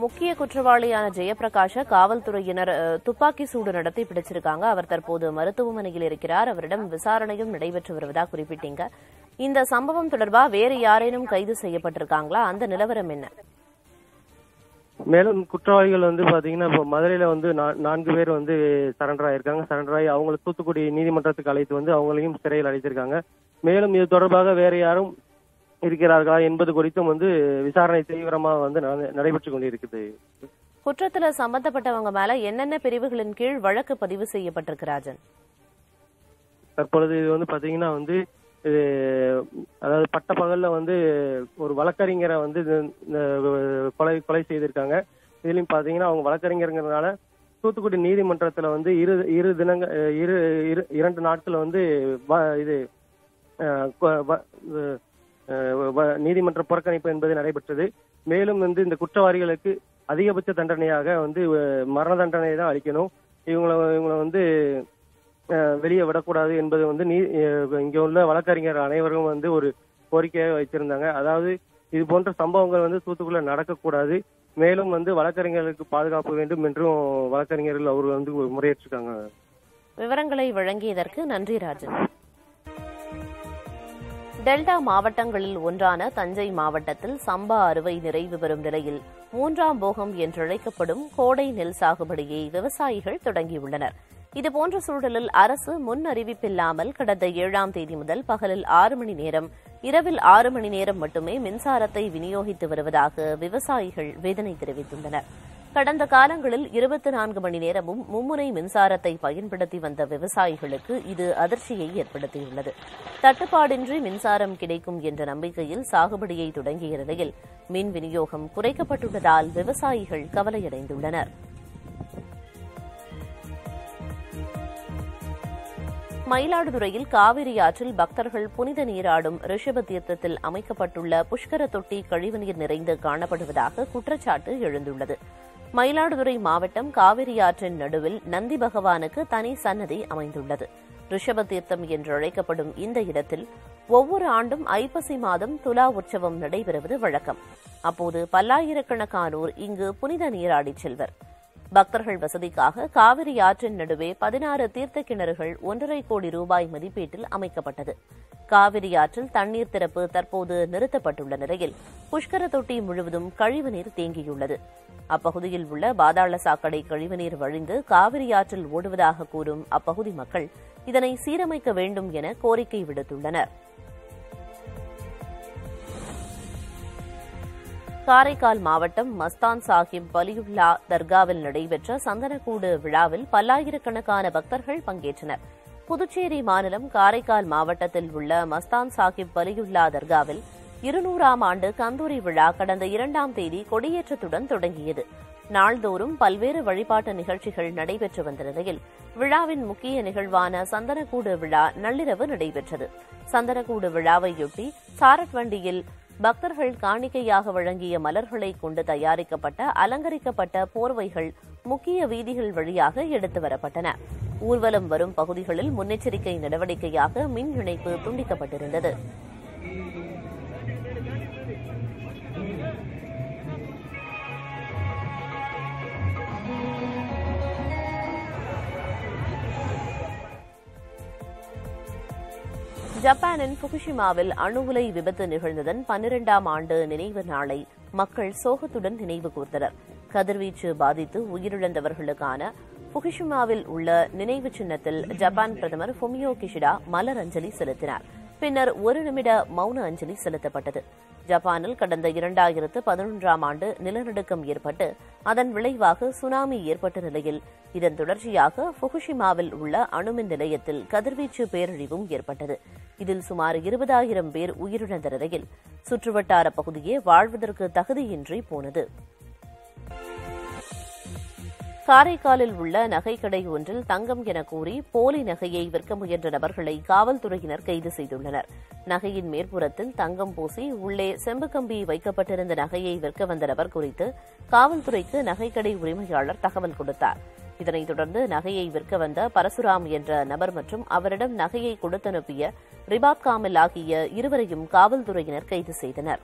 Speaker 1: முக்கிய குற்றவாளியான ஜெயபிரகாஷ காவல்துறையினர் துப்பாக்கி சூடு நடத்தி பிடிச்சிருக்காங்க. அவர் தற்போது மருத்துவமனையில் இருக்கிறார். அவரிடம் விசாரணையும் நடைபெற்று வருவதாக குறிப்பிட்டீங்க. இந்த சம்பவம் தொடர்பா வேறு யாரேனும் கைது செய்யப்பட்டிருக்காங்களா? அந்த நிலவரம் என்ன?
Speaker 11: மேலும் குற்றவாளிகள் பாத்தீங்கன்னா இப்போ மதுரையில 4 பேர் சரண்டர் ஆயிருக்காங்க. சரண்டர் ஆகி அவங்களை தூத்துக்குடி நீதிமன்றத்துக்கு அழைத்து அவங்களையும் சிறையில் அடைத்திருக்காங்க. மேலும் இது தொடர்பாக வேற யாரும் இருக்கிறார்களா என்பது குறித்தும் விசாரணை தீவிரமா நடைபெற்றுக் கொண்டிருக்குது.
Speaker 1: குற்றத்துல சம்பந்தப்பட்டவங்க மேல என்னென்ன பிரிவுகளின் கீழ் வழக்கு பதிவு செய்யப்பட்டிருக்கு ராஜன்?
Speaker 11: தற்பொழுது இது பாத்தீங்கன்னா அதாவது பட்டப்பகல்ல ஒரு வழக்கறிஞரை கொலை செய்திருக்காங்க. இதுலயும் பாத்தீங்கன்னா அவங்க வழக்கறிஞர்னால தூத்துக்குடி நீதிமன்றத்துல 2 நாட்கள் இது நீதிமன்ற புறக்கணிப்பு என்பது நடைபெற்றது. மேலும் இந்த குற்றவாளிகளுக்கு அதிகபட்ச தண்டனையாக மரண தண்டனை தான் அளிக்கணும். இவங்களை வெளியே விடக்கூடாது என்பது இங்க உள்ள வழக்கறிஞர் அனைவரும் ஒரு கோரிக்கையாக வைத்திருந்தாங்க. அதாவது இது போன்ற சம்பவங்கள் தூத்துக்குள்ள நடக்கக்கூடாது. மேலும் வழக்கறிஞர்களுக்கு பாதுகாப்பு வேண்டும் என்றும் வழக்கறிஞர்கள் அவர் முறையேற்றிருக்காங்க.
Speaker 1: விவரங்களை வழங்கியதற்கு நன்றி ராஜன். டெல்டா மாவட்டங்களில் ஒன்றான தஞ்சை மாவட்டத்தில் சம்பா அறுவை நிறைவு பெறும் நிலையில் 3ஆம் போகம் என்றழைக்கப்படும் கோடை நெல் சாகுபடியை விவசாயிகள் தொடங்கியுள்ளனர். இதுபோன்ற சூழலில் அரசு முன் அறிவிப்பில்லாமல் கடந்த 7ஆம் தேதி முதல் பகலில் 6 மணி நேரம், இரவில் 6 மணி நேரம் மட்டுமே மின்சாரத்தை விநியோகித்து வருவதாக விவசாயிகள் வேதனை தெரிவித்துள்ளனர். கடந்த காலங்களில் 24 மணி நேரமும் மும்முனை மின்சாரத்தை பயன்படுத்தி வந்த விவசாயிகளுக்கு இது அதிர்ச்சியை ஏற்படுத்தியுள்ளது. தட்டுப்பாடின்றி மின்சாரம் கிடைக்கும் என்ற நம்பிக்கையில் சாகுபடியை தொடங்கிய நிலையில் மின் விநியோகம் குறைக்கப்பட்டுள்ளதால் விவசாயிகள் கவலையடைந்துள்ளனர். மயிலாடுதுறையில் காவிரி ஆற்றில் பக்தர்கள் புனித நீராடும் ரிஷப தீர்த்தத்தில் அமைக்கப்பட்டுள்ள புஷ்கர தொட்டி கழிவுநீர் நிறைந்து காணப்படுவதாக குற்றச்சாட்டு எழுந்துள்ளது. மயிலாடுதுறை மாவட்டம் காவிரி ஆற்றின் நடுவில் நந்தி பகவானுக்கு தனி சன்னதி அமைந்துள்ளது. ரிஷப தீர்த்தம் என்று அழைக்கப்படும் இந்த இடத்தில் ஒவ்வொரு ஆண்டும் ஐப்பசி மாதம் துலா உற்சவம் நடைபெறுவது வழக்கம். அப்போது பல்லாயிரக்கணக்கானோர் இங்கு புனித நீராடிச் செல்வர். பக்தர்கள் வசதிக்காக காவிரி ஆற்றின் நடுவே 16 தீர்த்த கிணறுகள் 1.5 கோடி ரூபாய் மதிப்பீட்டில் அமைக்கப்பட்டது. காவிரி ஆற்றில் தண்ணீர் திறப்பு தற்போது நிறுத்தப்பட்டுள்ள நிலையில் புஷ்கர தொட்டி முழுவதும் கழிவுநீர் தேங்கியுள்ளது. அப்பகுதியில் உள்ள பாதாள சாக்கடை கழிவுநீர் வழிந்து காவிரி ஆற்றில் ஓடுவதாக கூறும் அப்பகுதி மக்கள் இதனை சீரமைக்க வேண்டும் என கோரிக்கை விடுத்துள்ளனர். காரைக்கால் மாவட்டம் மஸ்தான் சாஹிப் வலியுல்லா தர்காவில் நடைபெற்ற சந்தனக்கூடு விழாவில் பல்லாயிரக்கணக்கான பக்தர்கள் பங்கேற்றனர். புதுச்சேரி மாநிலம் காரைக்கால் மாவட்டத்தில் உள்ள மஸ்தான் சாஹிப் வலியுல்லா தர்காவில் 200ஆம் ஆண்டு கந்தூரி விழா கடந்த 2ஆம் தேதி கொடியேற்றத்துடன் தொடங்கியது. நாள்தோறும் பல்வேறு வழிபாட்டு நிகழ்ச்சிகள் நடைபெற்று வந்த நிலையில் விழாவின் முக்கிய நிகழ்வான சந்தனக்கூடு விழா நள்ளிரவு நடைபெற்றது. சந்தனக்கூடு விழாவையொட்டி சாரட் வண்டியில் பக்தர்கள் காணிக்கையாக வழங்கிய மலர்களை கொண்டு தயாரிக்கப்பட்ட அலங்கரிக்கப்பட்ட போர்வைகள் முக்கிய வீதிகள் வழியாக எடுத்து வரப்பட்டன. ஊர்வலம் வரும் பகுதிகளில் முன்னெச்சரிக்கை நடவடிக்கையாக மின் இணைப்பு துண்டிக்கப்பட்டிருந்தது. ஜப்பானின் புகுஷிமாவில் அணு உலை விபத்து நிகழ்ந்ததன் 12ஆம் ஆண்டு நினைவு நாளை மக்கள் சோகத்துடன் நினைவு கூர்ந்தனர். கதிர்வீச்சு பாதித்து உயிரிழந்தவர்களுக்கான புகுஷிமாவில் உள்ள நினைவு சின்னத்தில் ஜப்பான் பிரதமர் ஃபுமியோ கிஷிடா மலர் அஞ்சலி செலுத்தினார். பின்னர் 1 நிமிட மௌன அஞ்சலி செலுத்தப்பட்டது. ஜப்பானில் கடந்த 2011ஆம் ஆண்டு நிலநடுக்கம் ஏற்பட்டு அதன் விளைவாக சுனாமி ஏற்பட்ட நிலையில் இதன் தொடர்ச்சியாக புகுஷிமாவில் உள்ள அணுமின் நிலையத்தில் கதிர்வீச்சு பேரழிவும் ஏற்பட்டது. இதில் சுமார் 20,000 பேர் உயிரிழந்த நிலையில் சுற்றுவட்டார பகுதியே வாழ்வதற்கு தகுதியின்றி போனது. காரைக்காலில் உள்ள நகைக்கடை ஒன்றில் தங்கம் என கூறி போலி நகையை விற்க முயன்ற நபர்களை காவல்துறையினர் கைது செய்துள்ளனர். நகையின் மேற்புறத்தில் தங்கம் பூசி உள்ளே செம்பு கம்பி வைக்கப்பட்டிருந்த நகையை விற்க வந்த நபர் குறித்து காவல்துறைக்கு நகைக்கடை உரிமையாளர் தகவல் கொடுத்தார். இதனைத் தொடர்ந்து நகையை விற்க வந்த பரசுராம் என்ற நபர் மற்றும் அவரிடம் நகையை கொடுத்தனுப்பிய ரிபாத் காமில் ஆகிய இருவரையும் காவல்துறையினர் கைது செய்தனர்.